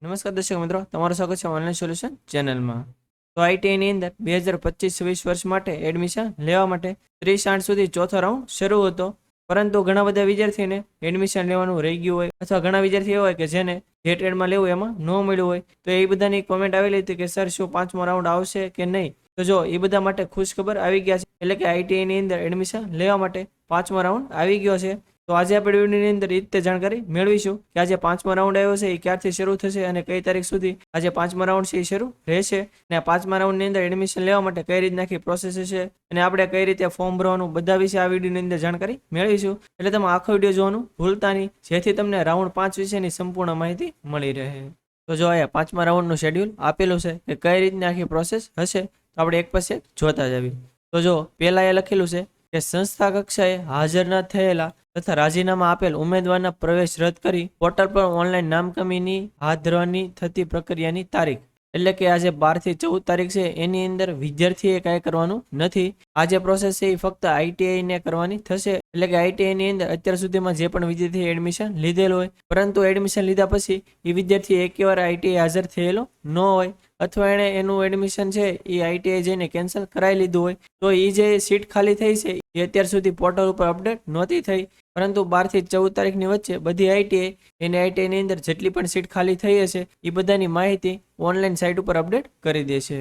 નમસ્કાર દર્શક મિત્રો, તમારું સ્વાગત છે ઓનલાઈન સોલ્યુશન ચેનલમાં. તો આઈટીઆઈની અંદર 2025-26 વર્ષ માટે એડમિશન લેવા માટે 30 સુધી ચોથો રાઉન્ડ શરૂ હતો. પરંતુ ઘણા બધા વિદ્યાર્થીઓને એડમિશન લેવાનું રહી ગયું હોય અથવા ઘણા વિદ્યાર્થીઓ હોય કે જેને જે ટ્રેડમાં લેવું એમાં ન મળ્યું હોય, તો એ બધાની કોમેન્ટ આવેલી હતી કે સર શું 5મો રાઉન્ડ આવશે કે નહીં. તો જો એ બધા માટે ખુશ ખબર આવી ગયા છે, એટલે કે આઈટીઆઈની અંદર એડમિશન લેવા માટે 5મો રાઉન્ડ આવી ગયો છે. તો આજે આપણે વિડીયોની અંદર એ રીતે જાણકારી મેળવીશું કે આજે 5મો રાઉન્ડ આવ્યો છે એ ક્યારથી શરૂ થશે અને કઈ તારીખ સુધી આજે 5મો રાઉન્ડ છે એ શરૂ રહેશે, અને આ 5મા રાઉન્ડની અંદર એડમિશન લેવા માટે કઈ રીતના આખી પ્રોસેસ છે અને આપણે કઈ રીતે ફોર્મ ભરવાનું બધા વિશે આ વિડીયોની અંદર જાણકારી મેળવીશું. એટલે તમે આખો વિડીયો જોવાનું ભૂલતા નહીં, જેથી તમને રાઉન્ડ 5 વિશેની સંપૂર્ણ માહિતી મળી રહે. તો જો અહીંયા 5મા રાઉન્ડનું શેડ્યુલ આપેલું છે કે કઈ રીતની આખી પ્રોસેસ હશે, તો આપણે એક પછી એક જોતા જઈએ. તો જો પહેલા એ લખેલું છે કે સંસ્થા કક્ષાએ હાજર ન થયેલા તથા રાજીનામા આપેલ ઉમેદવારના પ્રવેશ રદ કરી પોર્ટલ પર ઓનલાઈન નામકમીની હાથ ધરવાની થતી પ્રક્રિયાની તારીખ. એટલે કે આજે 12 થી 14 તારીખ છે, એની અંદર વિદ્યાર્થીએ કાંઈ કરવાનું નથી. આ જે પ્રોસેસ છે એ ફક્ત આઈટીઆઈને કરવાની થશે. એટલે કે આઈટીઆઈની અંદર અત્યાર સુધીમાં જે પણ વિદ્યાર્થીએ એડમિશન લીધેલું હોય, પરંતુ એડમિશન લીધા પછી એ વિદ્યાર્થી એકવાર આઈટીઆઈ હાજર થયેલો ન હોય અથવા એણે એનું એડમિશન છે એ આઈટીઆઈ જઈને કેન્સલ કરાવી લીધું હોય, તો એ જે સીટ ખાલી થઈ છે એ અત્યાર સુધી પોર્ટલ ઉપર અપડેટ નહોતી થઈ. પરંતુ 12 થી 14 તારીખની વચ્ચે બધી આઈટીઆઈની અંદર જેટલી પણ સીટ ખાલી થઈ હશે એ બધાની માહિતી ઓનલાઈન સાઇટ ઉપર અપડેટ કરી દેશે.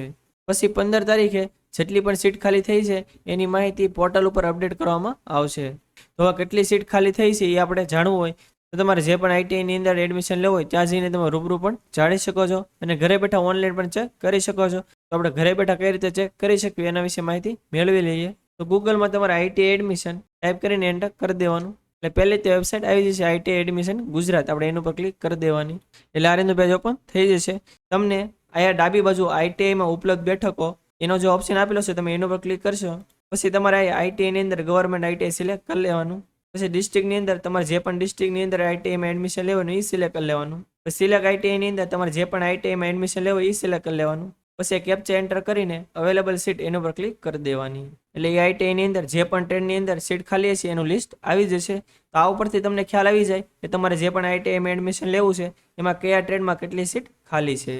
પછી 15 તારીખે જેટલી પણ સીટ ખાલી થઈ છે એની માહિતી પોર્ટલ ઉપર અપડેટ કરવામાં આવશે. તો હવે કેટલી સીટ ખાલી થઈ છે એ આપણે જાણવું હોય તો તમારે જે પણ આઈટીઆઈની અંદર એડમિશન લેવું હોય ત્યાં જઈને તમે રૂબરૂ પણ જાણી શકો છો અને ઘરે બેઠા ઓનલાઈન પણ ચેક કરી શકો છો. તો આપણે ઘરે બેઠા કઈ રીતે ચેક કરી શકીએ એના વિશે માહિતી મેળવી લઈએ. તો ગૂગલમાં તમારે આઈટીઆઈ એડમિશન ટાઈપ કરીને એન્ટર કરી દેવાનું, એટલે પહેલી તે વેબસાઇટ આવી જશે આઈટીઆઈ એડમિશન ગુજરાત. આપણે એનું પર ક્લિક કરી દેવાની, એટલે આ રીતનું પેજ ઓપન થઈ જશે. તમને અહીંયા ડાબી બાજુ આઈટીઆઈમાં ઉપલબ્ધ બેઠકો એનો જે ઓપ્શન આપેલો છે તમે એના પર ક્લિક કરશો. પછી તમારે આઈટીઆઈની અંદર ગવર્મેન્ટ આઈટીઆઈ સિલેક્ટ કરી લેવાનું. પછી ડિસ્ટ્રિક્ટની અંદર તમારે જે પણ ડિસ્ટ્રિક્ટની અંદર આઈટીઆઈમાં એડમિશન લેવાનું એ સિલેક્ટ કરી લેવાનું. પછી સિલેક્ટ આઈટીઆઈની અંદર તમારે જે પણ આઈટીઆઈમાં એડમિશન લેવું એ સિલેક્ટ કરી લેવાનું. પછી કેપ્ચા એન્ટર કરીને અવેલેબલ સીટ એના પર ક્લિક કરી દેવાની, એટલે એ આઈટીઆઈની અંદર જે પણ ટ્રેડની અંદર સીટ ખાલી હશે એનું લિસ્ટ આવી જશે. તો આ ઉપરથી તમને ખ્યાલ આવી જાય કે તમારે જે પણ આઈટીઆઈમાં એડમિશન લેવું છે એમાં કયા ટ્રેડમાં કેટલી સીટ ખાલી છે.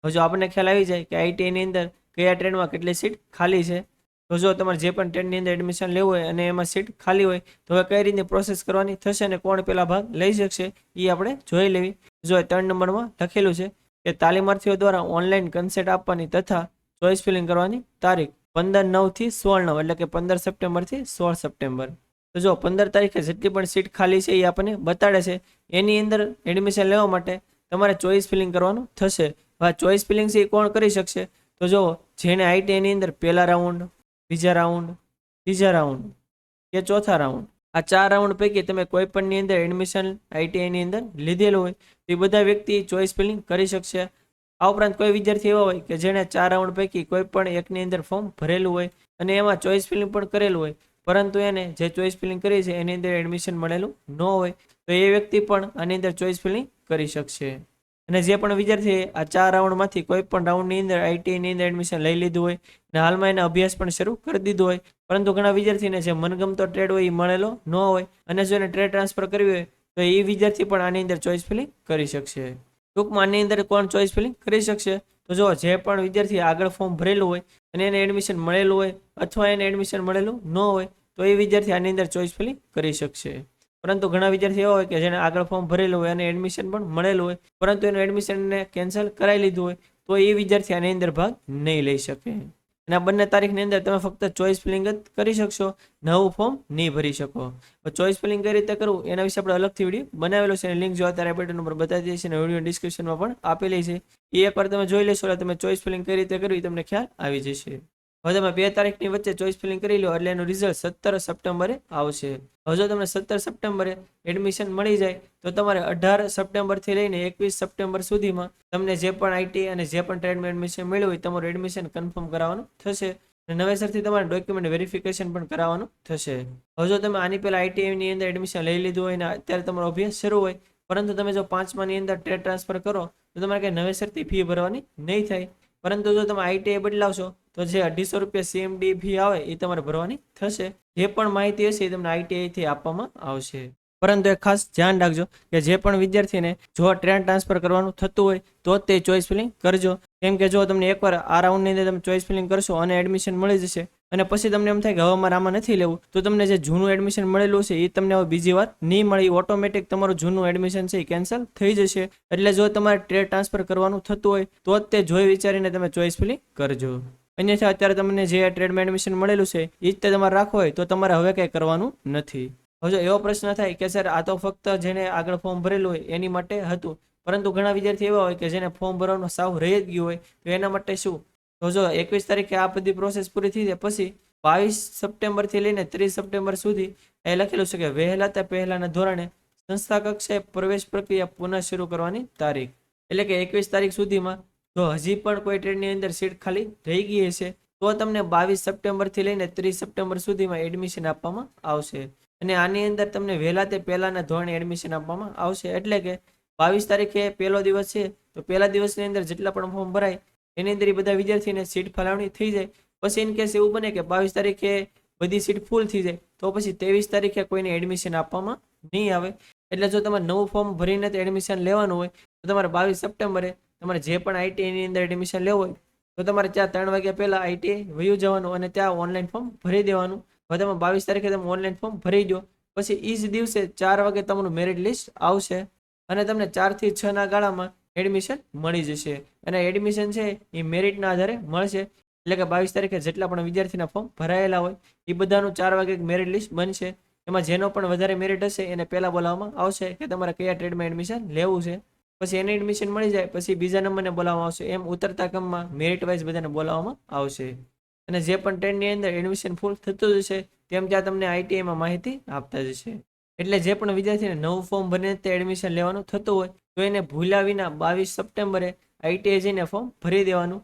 હવે જો આપણને ખ્યાલ આવી જાય કે આઈટીઆઈની અંદર કયા ટ્રેડમાં કેટલી સીટ ખાલી છે, તો જો તમારે જે પણ ટ્રેડની અંદર એડમિશન લેવું હોય અને એમાં સીટ ખાલી હોય તો હવે કઈ રીતની પ્રોસેસ કરવાની થશે અને કોણ પહેલા ભાગ લઈ શકશે એ આપણે જોઈ લેવી. જો 3 નંબરમાં લખેલું છે કે તાલીમાર્થીઓ દ્વારા ઓનલાઈન કન્સેન્ટ આપવાની તથા ચોઇસ ફિલિંગ કરવાની તારીખ 15/9 થી 16/9, એટલે કે 15 સપ્ટેમ્બર થી 16 સપ્ટેમ્બર. તો જો 15 તારીખે જેટલી પણ સીટ ખાલી છે એ આપણને બતાડે છે. એની અંદર એડમિશન લેવા માટે તમારે ચોઇસ ફિલિંગ કરવાનું થશે. હવે ચોઇસ ફિલિંગ છે એ કોણ કરી શકશે, તો જો જેને આઈટીઆઈની અંદર પહેલા રાઉન્ડ, બીજા રાઉન્ડ, ત્રીજા રાઉન્ડ કે ચોથા રાઉન્ડ, આ 4 રાઉન્ડ પૈકી તમે કોઈ પણની અંદર એડમિશન આઈટીઆઈની અંદર લીધેલું હોય તો એ બધા વ્યક્તિ ચોઇસ ફિલિંગ કરી શકશે. આ ઉપરાંત કોઈ વિદ્યાર્થી એવા હોય કે જેણે 4 રાઉન્ડ પૈકી કોઈ પણ એકની અંદર ફોર્મ ભરેલું હોય અને એમાં ચોઇસ ફિલિંગ પણ કરેલું હોય, પરંતુ એને જે ચોઇસ ફિલિંગ કરી છે એની અંદર એડમિશન મળેલું ન હોય, તો એ વ્યક્તિ પણ આની અંદર ચોઇસ ફિલિંગ કરી શકશે. અને જે પણ વિદ્યાર્થીએ આ 4 રાઉન્ડમાંથી કોઈ પણ રાઉન્ડની અંદર આઈટીઆઈની અંદર એડમિશન લઈ લીધું હોય અને હાલમાં એના અભ્યાસ પણ શરૂ કરી દીધો હોય, પરંતુ ઘણા વિદ્યાર્થીને જે મનગમતો ટ્રેડ હોય એ મળેલો ન હોય અને જો એને ટ્રેડ ટ્રાન્સફર કરવી હોય તો એ વિદ્યાર્થી પણ આની અંદર ચોઇસ ફિલિંગ કરી શકશે. ટૂંકમાં આની અંદર કોણ ચોઇસ ફિલિંગ કરી શકશે, તો જો જે પણ વિદ્યાર્થી આગળ ફોર્મ ભરેલું હોય અને એને એડમિશન મળેલું હોય અથવા એને એડમિશન મળેલું ન હોય તો એ વિદ્યાર્થી આની અંદર ચોઇસ ફિલિંગ કરી શકશે. પરંતુ ઘણા વિદ્યાર્થી એવા હોય કે જેને આગળ ફોર્મ ભરેલું હોય અને એડમિશન પણ મળેલું હોય પરંતુ એનું એડમિશનને કેન્સલ કરાવી લીધું હોય તો એ વિદ્યાર્થી આની અંદર ભાગ નહીં લઈ શકે. અને આ બંને તારીખની અંદર તમે ફક્ત ચોઇસ ફિલિંગ જ કરી શકશો, નવું ફોર્મ નહીં ભરી શકો. ચોઇસ ફિલિંગ કઈ રીતે કરવું એના વિશે આપણે અલગથી વિડીયો બનાવેલો છે, લિંક જો અત્યારે બટન ઉપર બતાવી દઈએ છીએ અને વિડીયો ડિસ્ક્રિપ્શનમાં પણ આપેલી છે. એ એકવાર તમે જોઈ લેશો એટલે તમે ચોઇસ ફિલિંગ કઈ રીતે કરવી તમને ખ્યાલ આવી જશે. હવે તમે 2 તારીખની વચ્ચે ચોઇસ ફિલિંગ કરી લો એટલે એનું રિઝલ્ટ 17 સપ્ટેમ્બરે આવશે. હવે જો તમને 17 સપ્ટેમ્બરે એડમિશન મળી જાય તો તમારે 18 સપ્ટેમ્બરથી લઈને 21 સપ્ટેમ્બર સુધીમાં તમને જે પણ આઈટી અને જે પણ ટ્રેડમાં એડમિશન મળ્યું હોય તમારું એડમિશન કન્ફર્મ કરાવવાનું થશે અને નવેસરથી તમારે ડોક્યુમેન્ટ વેરિફિકેશન પણ કરાવવાનું થશે. હવે જો તમે આની પહેલા આઈટીઆઈની અંદર એડમિશન લઈ લીધું હોય અને અત્યારે તમારો અભ્યાસ શરૂ હોય, પરંતુ તમે જો 5માની અંદર ટ્રેડ ટ્રાન્સફર કરો તો તમારે કંઈ નવેસરથી ફી ભરવાની નહીં થાય. પરંતુ જો તમે આઈટીઆઈ બદલાવશો તો જે 250 રૂપિયા CMD ફી આવે એ તમારે ભરવાની થશે. જે પણ માહિતી હશે એ તમને આઈટીઆઈથી આપવામાં આવશે. પરંતુ એક ખાસ ધ્યાન રાખજો કે જે પણ વિદ્યાર્થીને જો ટ્રેન ટ્રાન્સફર કરવાનું થતું હોય તો જ તે ચોઇસ ફિલિંગ કરજો. કેમ કે જો તમને એકવાર આ રાઉન્ડની અંદર તમે ચોઇસ ફિલિંગ કરશો અને એડમિશન મળી જશે અને પછી તમને એમ થાય કે હવે મારે આમાં નથી લેવું, તો તમને જે જૂનું એડમિશન મળેલું છે એ તમને હવે બીજી વાર નહીં મળે. ઓટોમેટિક તમારું જૂનું એડમિશન છે એ કેન્સલ થઈ જશે. એટલે જો તમારે ટ્રેડ ટ્રાન્સફર કરવાનું થતું હોય તો જ તે જોઈ વિચારીને તમે ચોઇસ ફિલિંગ કરજો. અન્યથા અત્યારે તમને જે ટ્રેડમાં એડમિશન મળેલું છે એ જ તે તમારે રાખવું હોય તો તમારે હવે કંઈ કરવાનું નથી. હવે જો એવો પ્રશ્ન થાય કે સર આ તો ફક્ત જેને આગળ ફોર્મ ભરેલું હોય એની માટે હતું, પરંતુ ઘણા વિદ્યાર્થી એવા હોય કે જેને ફોર્મ ભરવાનું સાવ રહી જ ગયું હોય, તો એના માટે શું? તો જો 21 તારીખે આ બધી પ્રોસેસ પૂરી થઈ જાય પછી 22 સપ્ટેમ્બરથી લઈને 30 સપ્ટેમ્બર સુધી એ લખેલું છે કે વહેલા તે પહેલાના ધોરણે સંસ્થા કક્ષાએ પ્રવેશ પ્રક્રિયા પુનઃ શરૂ કરવાની તારીખ. એટલે કે 21 તારીખ સુધીમાં જો હજી પણ કોઈ ટ્રેડની અંદર સીટ ખાલી રહી ગઈ હશે તો તમને 22 સપ્ટેમ્બરથી લઈને 30 સપ્ટેમ્બર સુધીમાં એડમિશન આપવામાં આવશે. અને આની અંદર તમને વહેલા તે પહેલાના ધોરણે એડમિશન આપવામાં આવશે. એટલે કે 22 તારીખે પહેલો દિવસ છે તો પહેલા દિવસની અંદર જેટલા પણ ફોર્મ ભરાય એની અંદર એ બધા વિદ્યાર્થીને સીટ ફાળવણી થઈ જાય. પછી ઇન કેસ એવું બને કે 22 તારીખે બધી સીટ ફૂલ થઈ જાય તો પછી 23 તારીખે કોઈને એડમિશન આપવામાં નહીં આવે. એટલે જો તમારે નવું ફોર્મ ભરીને એડમિશન લેવાનું હોય તો તમારે 22 સપ્ટેમ્બરે તમારે જે પણ આઈટીઆઈની અંદર એડમિશન લેવું હોય તો તમારે ત્યાં 3 વાગ્યા પહેલાં આઈટીઆઈ વયું જવાનું અને ત્યાં ઓનલાઈન ફોર્મ ભરી દેવાનું. હવે તમે 22 તારીખે તમે ઓનલાઈન ફોર્મ ભરી દો, પછી એ જ દિવસે 4 વાગે તમારું મેરિટ લિસ્ટ આવશે અને તમને 4 થી 6 ના ગાળામાં એડમિશન મળી જશે. અને એડમિશન છે એ મેરિટના આધારે મળશે. એટલે કે 22 તારીખે જેટલા પણ વિદ્યાર્થીના ફોર્મ ભરાયેલા હોય એ બધાનું 4 વાગે મેરિટ લિસ્ટ બનશે. એમાં જેનો પણ વધારે મેરિટ હશે એને પહેલાં બોલાવવામાં આવશે કે તમારે કયા ટ્રેડમાં એડમિશન લેવું છે. પછી એને એડમિશન મળી જાય પછી બીજા નંબરને બોલાવવામાં આવશે. એમ ઉતરતા ક્રમમાં મેરિટ વાઇઝ બધાને બોલાવવામાં આવશે. અને જે પણ ટ્રેડની અંદર એડમિશન ફૂલ થતું જશે તેમ ત્યાં તમને આઈટીઆઈમાં માહિતી આપતા જશે. એટલે જે પણ વિદ્યાર્થીને નવું ફોર્મ ભરીને તે એડમિશન લેવાનું થતું હોય તો એને ભૂલ્યા વિના 22 સપ્ટેમ્બરે આઈટીઆઈ જઈને ફોર્મ ભરી દેવાનું.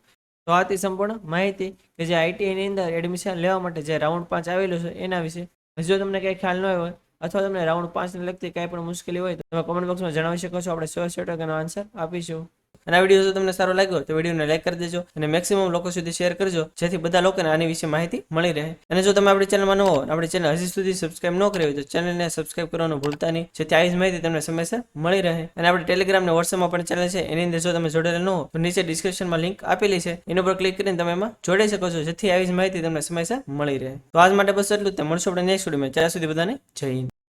તો આથી સંપૂર્ણ માહિતી કે જે આઈટીઆઈની અંદર એડમિશન લેવા માટે જે રાઉન્ડ 5 આવેલું છે એના વિશે. જો તમને કંઈ ખ્યાલ ન હોય અથવા તમને રાઉન્ડ 5 ને લગતી કાંઈ પણ મુશ્કેલી હોય તો તમે કોમેન્ટ બોક્સમાં જણાવી શકો છો. આપણે 100% આન્સર આપીશું. અને આ વિડીયો જો તમને સારો લાગ્યો તો વિડીયોને લાઈક કરી દેજો અને મેક્સિમમ લોકો સુધી શેર કરજો જેથી બધા લોકોને આની વિશે માહિતી મળી રહે. અને જો તમે આપણી ચેનલમાં ન હો આપણી ચેનલ હજી સુધી સબસ્ક્રાઇબ ન કરી હોય તો ચેનલને સબસ્ક્રાઇબ કરવાનું ભૂલતા નહીં, જેથી આવી જ માહિતી તમને સમયસર મળી રહે. અને આપણે ટેલિગ્રામ અને વોટ્સએપમાં પણ ચેનલ છે એની અંદર જો તમે જોડેલા ન હો તો નીચે ડિસ્ક્રિપ્શનમાં લિંક આપેલી છે એના પર ક્લિક કરીને તમે એમાં જોડાઈ શકો છો, જેથી આવી જ માહિતી તમને સમયસર મળી રહે. તો આજ માટે બસ એટલું જ. મળશું આપણે નેક્સ્ટ વિડીયોમાં. ત્યાં સુધી બધાને જય હિન્દ.